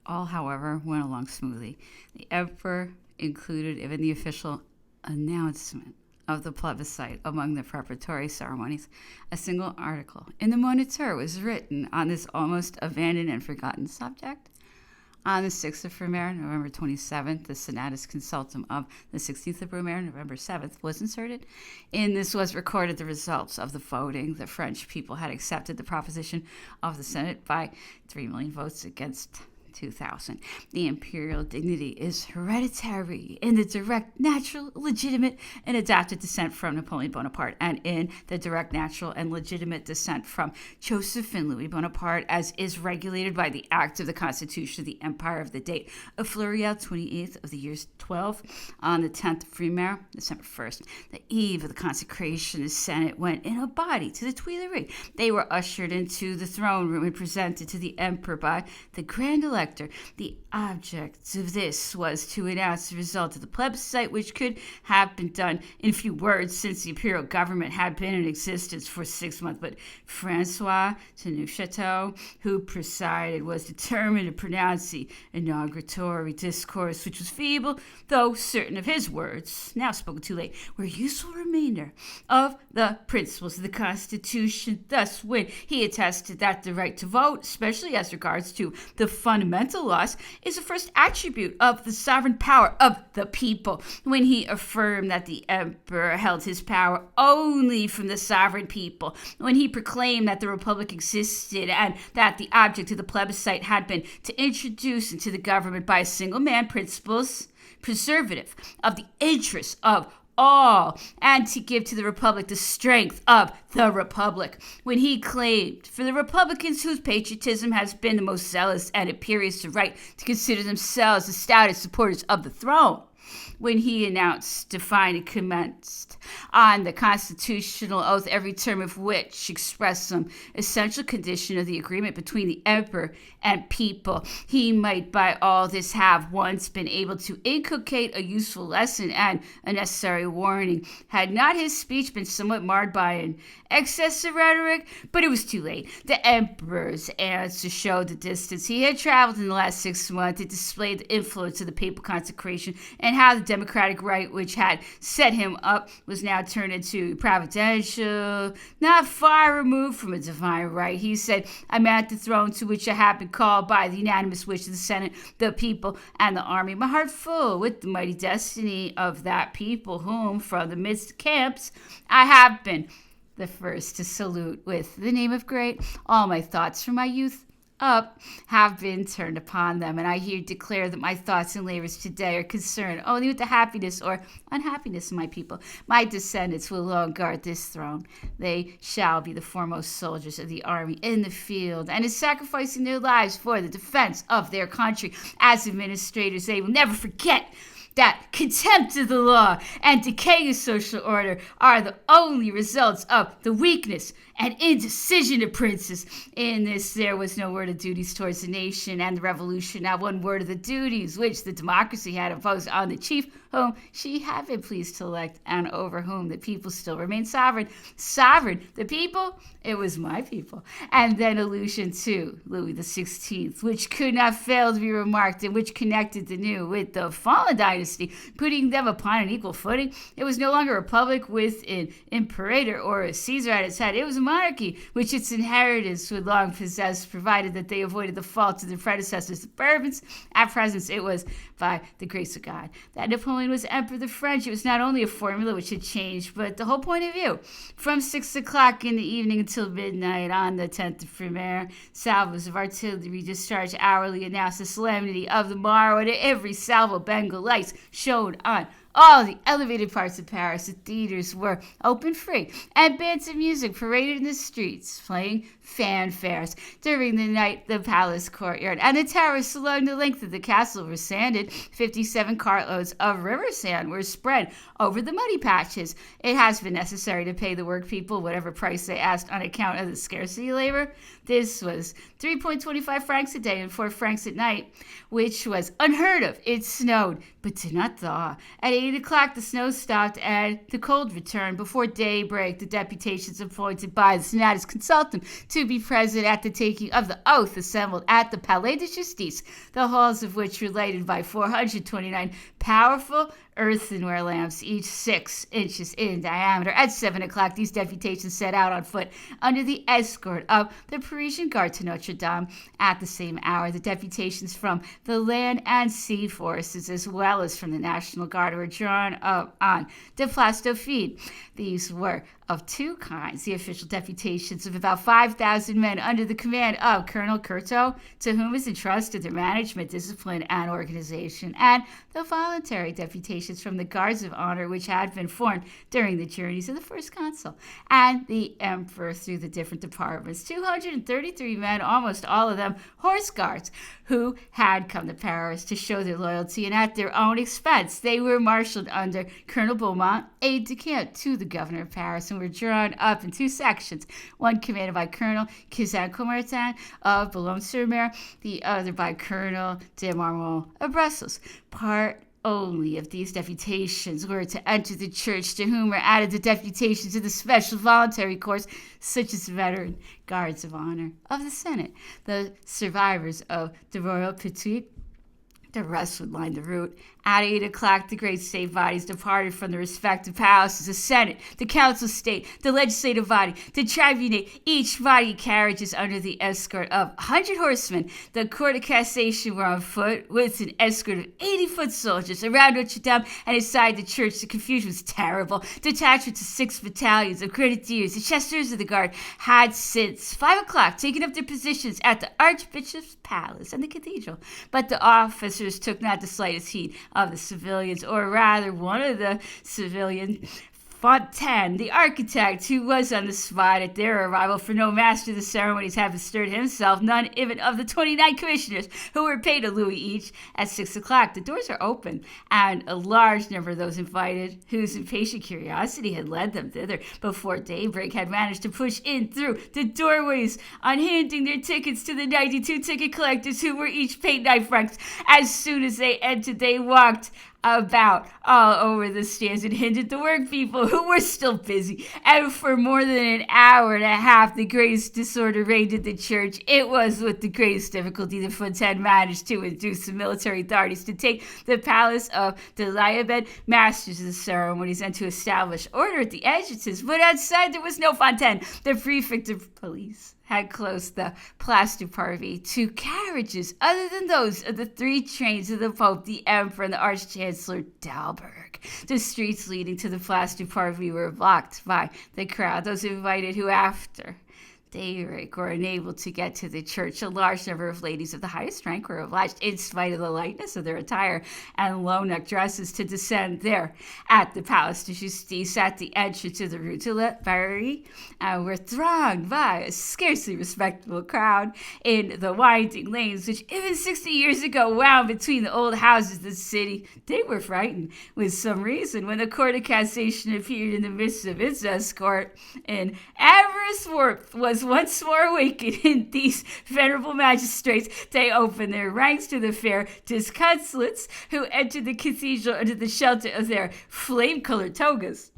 All, however, went along smoothly. The emperor included in the official announcement of the plebiscite among the preparatory ceremonies. A single article in the Moniteur was written on this almost abandoned and forgotten subject. On the 6th of Brumaire, November 27th, the Senatus Consultum of the 16th of Brumaire, November 7th, was inserted. In this was recorded the results of the voting. The French people had accepted the proposition of the Senate by 3 million votes against 2,000. The imperial dignity is hereditary in the direct, natural, legitimate, and adapted descent from Napoleon Bonaparte, and in the direct, natural, and legitimate descent from Joseph and Louis Bonaparte, as is regulated by the Act of the Constitution of the Empire of the date of Floreal, 28th of the year 12, on the 10th of Brumaire, December 1st. The eve of the consecration, the Senate went in a body to the Tuileries. They were ushered into the throne room and presented to the emperor by the Grand Elector. The object of this was to announce the result of the plebiscite, which could have been done in a few words since the imperial government had been in existence for 6 months. But Francois de Neufchâteau, who presided, was determined to pronounce the inauguratory discourse, which was feeble, though certain of his words, now spoken too late, were a useful remainder of the principles of the Constitution. Thus, when he attested that the right to vote, especially as regards to the fundamental laws, is the first attribute of the sovereign power of the people, when he affirmed that the emperor held his power only from the sovereign people, when he proclaimed that the republic existed and that the object of the plebiscite had been to introduce into the government by a single man principles preservative of the interests of all, and to give to the republic the strength of the republic, when he claimed for the republicans whose patriotism has been the most zealous and imperious the right to consider themselves the stoutest supporters of the throne, when he announced, defined, and commenced on the constitutional oath, every term of which expressed some essential condition of the agreement between the emperor and people, he might by all this have once been able to inculcate a useful lesson and a necessary warning, had not his speech been somewhat marred by an excess of rhetoric. But it was too late. The emperor's answer showed the distance he had traveled in the last 6 months. It displayed the influence of the papal consecration, and how the democratic right which had set him up was now turned into providential, not far removed from a divine right. He said, "I'm at the throne to which I have been called by the unanimous wish of the Senate, the people, and the army. My heart full with the mighty destiny of that people whom, from the midst of camps, I have been the first to salute with the name of great. All my thoughts from my youth up have been turned upon them, and I here declare that my thoughts and labors today are concerned only with the happiness or unhappiness of my people. My descendants will alone guard this throne. They shall be the foremost soldiers of the army in the field, and in sacrificing their lives for the defense of their country. As administrators, they will never forget that contempt of the law and decay of social order are the only results of the weakness and indecision of princes. In this there was no word of duties towards the nation and the revolution, not one word of the duties which the democracy had imposed on the chief whom she had been pleased to elect, and over whom the people still remained sovereign. Sovereign, the people? It was my people. And then allusion to Louis XVI, which could not fail to be remarked, and which connected the new with the fallen dynasty, putting them upon an equal footing. It was no longer a republic with an imperator or a Caesar at its head. It was a monarchy, which its inheritors would long possess, provided that they avoided the faults of their predecessors, the Bourbons. At present, it was by the grace of God that Napoleon was emperor of the French. It was not only a formula which had changed, but the whole point of view. From 6 o'clock in the evening until midnight on the 10th of Brumaire, salvos of artillery discharged hourly announced the solemnity of the morrow, and every salvo Bengal lights shone on all the elevated parts of Paris. The theaters were open free, and bands of music paraded in the streets, playing fanfares. During the night, the palace courtyard and the terrace along the length of the castle were sanded. 57 cartloads of river sand were spread over the muddy patches. It has been necessary to pay the work people whatever price they asked on account of the scarcity of labor. This was 3.25 francs a day and 4 francs at night, which was unheard of. It snowed, but did not thaw. At 8 o'clock, the snow stopped and the cold returned. Before daybreak, the deputations appointed by the Senatus Consultum to be present at the taking of the oath assembled at the Palais de Justice, the halls of which were lighted by 429 powerful earthenware lamps, each 6 inches in diameter. At 7 o'clock, these deputations set out on foot under the escort of the Parisian Guard to Notre Dame. At the same hour, the deputations from the land and sea forces, as well as from the National Guard, were drawn up on the Place Dauphine. These were of two kinds: the official deputations of about 5,000 men under the command of Colonel Curto, to whom is entrusted their management, discipline, and organization, and the voluntary deputations from the Guards of Honor, which had been formed during the journeys of the first consul and the emperor through the different departments. 233 men, almost all of them horse guards, who had come to Paris to show their loyalty, and at their own expense they were marshaled under Colonel Beaumont, aide-de-camp to the governor of Paris, and were drawn up in 2 sections, one commanded by Colonel Cousin-Comartin of Boulogne-sur-Mer, the other by Colonel de Marmont of Brussels. Part only of these deputations were to enter the church, to whom were added the deputations of the special voluntary corps, such as veteran guards of honor of the Senate, the survivors of the Royal Petite. The rest would line the route. At 8 o'clock, the great state bodies departed from the respective palaces: the Senate, the Council of State, the Legislative Body, the Tribunate, each body carriages under the escort of 100 horsemen. The Court of Cassation were on foot with an escort of 80-foot soldiers around Notre Dame and inside the church. The confusion was terrible. Detachments of 6 battalions of grenadiers, the chasseurs of the guard, had since 5 o'clock taken up their positions at the Archbishop's palace and the cathedral, but the officers took not the slightest heed of the civilians, or rather one of the civilians, Fontaine, the architect, who was on the spot at their arrival, for no master of the ceremonies had bestirred himself, none even of the 29 commissioners, who were paid a louis each. At 6 o'clock, the doors are open, and a large number of those invited, whose impatient curiosity had led them thither before daybreak, had managed to push in through the doorways on handing their tickets to the 92 ticket collectors, who were each paid 9 francs. As soon as they entered, they walked about all over the stands and hindered the work people, who were still busy, and for more than an hour and a half the greatest disorder reigned in the church. It was with the greatest difficulty that Fontaine managed to induce the military authorities to take the palace of the Liabed, masters of the ceremonies, and to establish order at the entrances. But outside there was no Fontaine. The prefect of police had closed the Place du Parvis to carriages other than those of the 3 trains of the Pope, the Emperor, and the Arch-Chancellor Dalberg. The streets leading to the Place du Parvis were blocked by the crowd, those invited who, after daybreak, were unable to get to the church. A large number of ladies of the highest rank were obliged, in spite of the lightness of their attire and low-necked dresses, to descend there at the Place de Justice at the entrance to the Rue de la Barrerie, and were thronged by a scarcely respectable crowd in the winding lanes which even 60 years ago wound between the old houses of the city. They were frightened, with some reason, when the Court of Cassation appeared in the midst of its escort, and avarice warmth was once more awakened in these venerable magistrates. They opened their ranks to the fair disconsolates, who entered the cathedral under the shelter of their flame-colored togas.